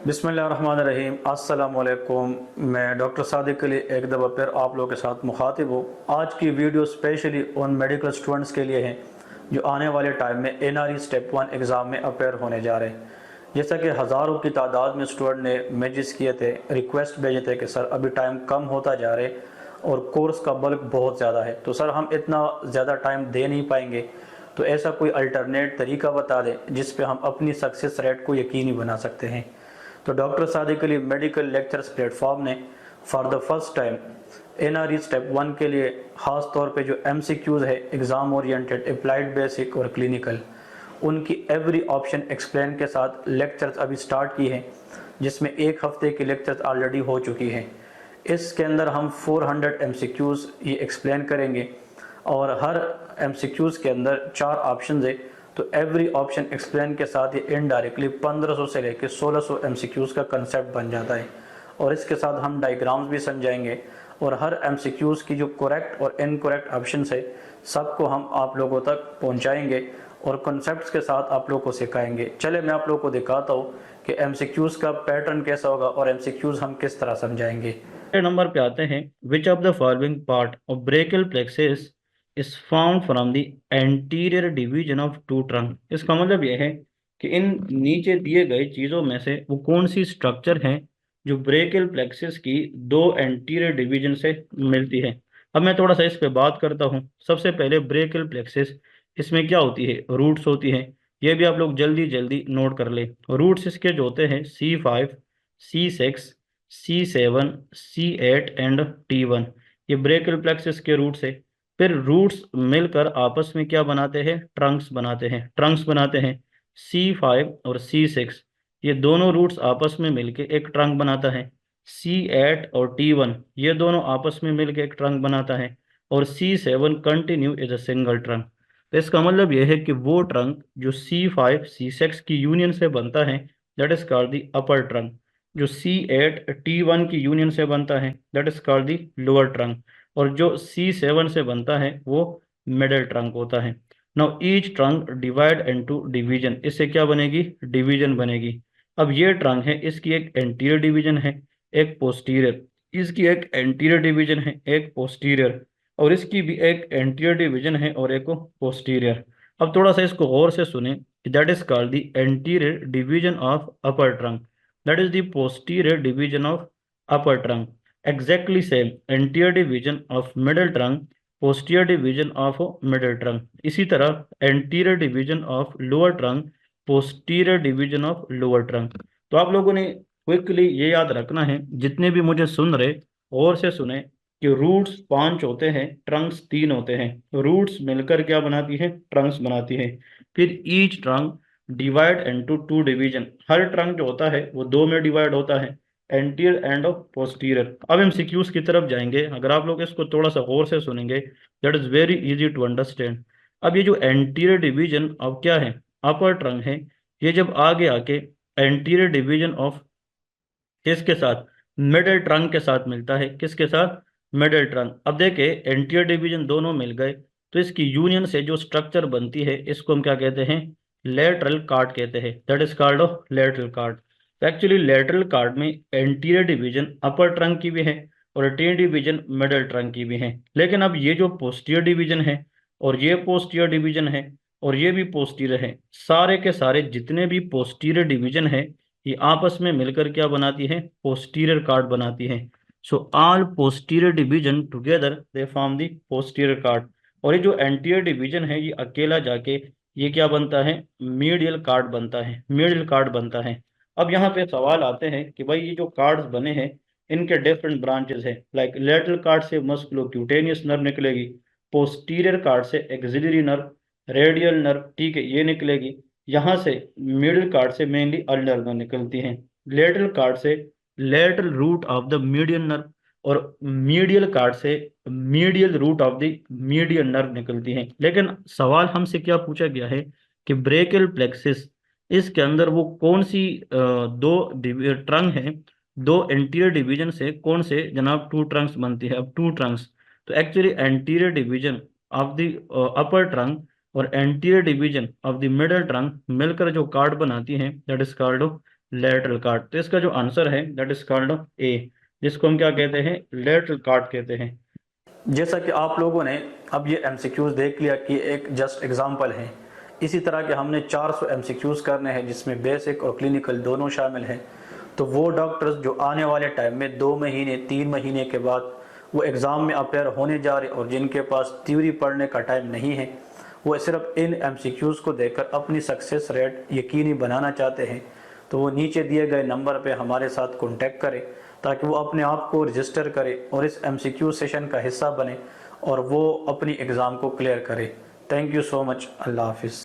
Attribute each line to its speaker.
Speaker 1: बिस्मिल्लाहिर्रहमानिर्रहीम। अस्सलाम वालेकुम। मैं डॉक्टर सादिक अली एक दफ़ा फिर आप लोगों के साथ मुखातिब हूँ। आज की वीडियो स्पेशली उन मेडिकल स्टूडेंट्स के लिए है जो आने वाले टाइम में एनआरई स्टेप 1 एग्ज़ाम में अपेयर होने जा रहे हैं। जैसा कि हज़ारों की तादाद में स्टूडेंट ने मैसेज किए थे, रिक्वेस्ट भेजे थे कि सर अभी टाइम कम होता जा रहे और कोर्स का बल्क बहुत ज़्यादा है, तो सर हम इतना ज़्यादा टाइम दे नहीं पाएंगे, तो ऐसा कोई अल्टरनेट तरीका बता दें जिस पे हम अपनी सक्सेस रेट को यकीनी बना सकते हैं। तो doctor Sadiq Ali medical lectures platform ने for the first time NRE step 1 के लिए ख़ास तौर पे जो एमसीक्यूज़ है, एग्ज़ाम ओरिएंटेड, अप्लाइड बेसिक और क्लिनिकल, उनकी एवरी ऑप्शन एक्सप्लेन के साथ लेक्चर्स अभी स्टार्ट की हैं, जिसमें एक हफ्ते की लेक्चर्स ऑलरेडी हो चुकी हैं। इसके अंदर हम 400 एमसीक्यूज़ ये एक्सप्लेन करेंगे और हर एमसीक्यूज़ के अंदर 4 ऑप्शन है, तो एवरी ऑप्शन एक्सप्लेन के साथ ये इनडायरेक्टली 1500 से लेकर 1600 एमसीक्यूज़ का कंसेप्ट बन जाता है। और इसके साथ हम डायग्राम्स भी समझाएंगे और हर एमसीक्यूज़ की जो करेक्ट और इनकरेक्ट ऑप्शंस है सबको हम आप लोगों तक पहुंचाएंगे और कॉन्सेप्ट्स के साथ आप लोगों को सिखाएंगे। चले मैं आप लोगों को दिखाता हूँ कि एमसीक्यूज़ का पैटर्न कैसा होगा और एमसीक्यूज़ हम किस तरह समझाएंगे।
Speaker 2: नंबर पे आते हैं। Which of the following part of brachial plexus is found from the anterior division of two trunk. इसका मतलब यह है कि इन नीचे दिए गए चीजों में से वो कौन सी स्ट्रक्चर है जो ब्रेकियल प्लेक्सिस की दो एंटीरियर डिवीजन से मिलती है। अब मैं थोड़ा सा इस पे बात करता हूँ। सबसे पहले ब्रेकियल प्लेक्सिस, इसमें क्या होती है? रूट्स होती है। ये भी आप लोग जल्दी जल्दी नोट कर ले। रूट्स इसके जो होते हैं C5, C6, C7, C8 and T1, ये ब्रेकियल प्लेक्सिस के रूट्स है। फिर रूट्स मिलकर आपस में क्या बनाते हैं? ट्रंक्स बनाते हैं। ट्रंक्स बनाते हैं C5 और C6, ये दोनों रूट्स आपस में मिलके एक ट्रंक बनाता है। C8 और T1, ये दोनों आपस में मिलके एक ट्रंक बनाता है। और C7 continue is a single trunk. तो इसका मतलब यह है कि वो ट्रंक जो C5 C6 की यूनियन से बनता है, that is called the upper trunk. जो C8 T1 की यूनियन से बनता है, that is called the lower trunk. और जो C7 से बनता है वो मिडिल ट्रंक होता है। Now each trunk divide into division, इससे क्या बनेगी? डिवीजन बनेगी। अब ये ट्रंक है, इसकी एक एंटीरियर डिवीजन है, एक पोस्टीरियर। इसकी एक एंटीरियर डिवीजन है, एक पोस्टीरियर। और इसकी भी एक एंटीरियर डिवीजन है और एक पोस्टीरियर। अब थोड़ा सा इसको गौर से सुने। That is called the anterior division of upper trunk, that is the posterior division of upper trunk. Exactly same anterior division of middle trunk, posterior division of middle trunk. इसी तरह anterior division of lower trunk, posterior division of lower trunk. तो आप लोगों ने quickly ये याद रखना है, जितने भी मुझे सुन रहे और से सुने, कि रूट्स 5 होते हैं, ट्रंक्स 3 होते हैं। रूट्स मिलकर क्या बनाती है? ट्रंक्स बनाती है। फिर each trunk divide into two division, हर ट्रंक जो होता है वो दो में डिवाइड होता है, एंटीरियर एंड ऑफ पोस्टीरियर। अब हम सिक्यूज की तरफ जाएंगे। अगर आप लोग इसको थोड़ा सा गौर से सुनेंगे, that is very easy to understand. अब ये जो एंटीरियर डिवीजन अब क्या है? अपर ट्रंक है। ये जब आगे आके एंटीरियर डिवीजन ऑफ किसके साथ? मिडिल ट्रंक के साथ मिलता है। किसके साथ? Middle trunk. अब देखे एंटीरियर डिवीजन दोनों मिल गए, तो इसकी यूनियन से जो स्ट्रक्चर बनती है इसको हम क्या कहते हैं? लेटरल कार्ड कहते हैं। That is called off lateral cord. तो एक्चुअली लेटरल कार्ड में एंटीरियर डिवीजन अपर ट्रंक की भी है और एंटीरियर डिवीजन मिडिल ट्रंक की भी है। लेकिन अब ये जो पोस्टीरियर डिवीजन है और ये पोस्टीरियर डिवीजन है और ये भी पोस्टीरियर है, सारे के सारे जितने भी पोस्टीरियर डिवीजन है ये आपस में मिलकर क्या बनाती है? पोस्टीरियर कार्ड बनाती है। So all posterior division together they form the posterior card. और ये जो एंटीरियर डिवीजन है ये अकेला जाके ये क्या बनता है? मीडियल कार्ड बनता है। मीडियल कार्ड बनता है। अब यहाँ पे सवाल आते हैं कि भाई ये जो कार्ड्स बने हैं इनके डिफरेंट ब्रांचेस हैं। लाइक लेटरल कार्ड से मस्कुलोक्यूटेनियस नर्व निकलेगी, पोस्टीरियर कार्ड से एक्सिलरी नर्व, रेडियल नर्व, ठीक है, ये निकलेगी। यहाँ से मिडिल कार्ड से मेनली अल्नर नर्व निकलती हैं। लेटरल कार्ड से lateral root of the median nerve, और मीडियल कार्ड से medial root of the median nerve निकलती हैं। लेकिन सवाल हमसे क्या पूछा गया है कि ब्रेकियल प्लेक्सिस, इसके अंदर वो कौन सी दो ट्रंक है, दो एंटीरियर डिवीजन से कौन से जनाब टू ट्रंक्स बनती है? अब टू ट्रंक्स, तो actually anterior division of the upper trunk और anterior division of the middle trunk मिलकर जो कार्ड बनाती हैं, that is called lateral cord. तो इसका जो आंसर है दैट इज कॉल्ड ए, जिसको हम क्या कहते हैं, लेटरल कार्ड कहते हैं।
Speaker 1: जैसा कि आप लोगों ने अब ये एमसीक्यूज़ देख लिया कि एक जस्ट एग्जांपल है, इसी तरह के हमने 400 एमसीक्यूज़ करने हैं जिसमें बेसिक और क्लिनिकल दोनों शामिल हैं। तो वो डॉक्टर्स जो आने वाले टाइम में 2 महीने 3 महीने के बाद वो एग्ज़ाम में अपेयर होने जा रहे और जिनके पास थ्योरी पढ़ने का टाइम नहीं है, वो सिर्फ इन एमसीक्यूज़ को देखकर अपनी सक्सेस रेट यकीनी बनाना चाहते हैं, तो वो नीचे दिए गए नंबर पे हमारे साथ कॉन्टेक्ट करें ताकि वो अपने आप को रजिस्टर करे और इस एमसीक्यू सेशन का हिस्सा बने और वो अपनी एग्ज़ाम को क्लियर करे। Thank you so much. अल्लाह हाफिज़।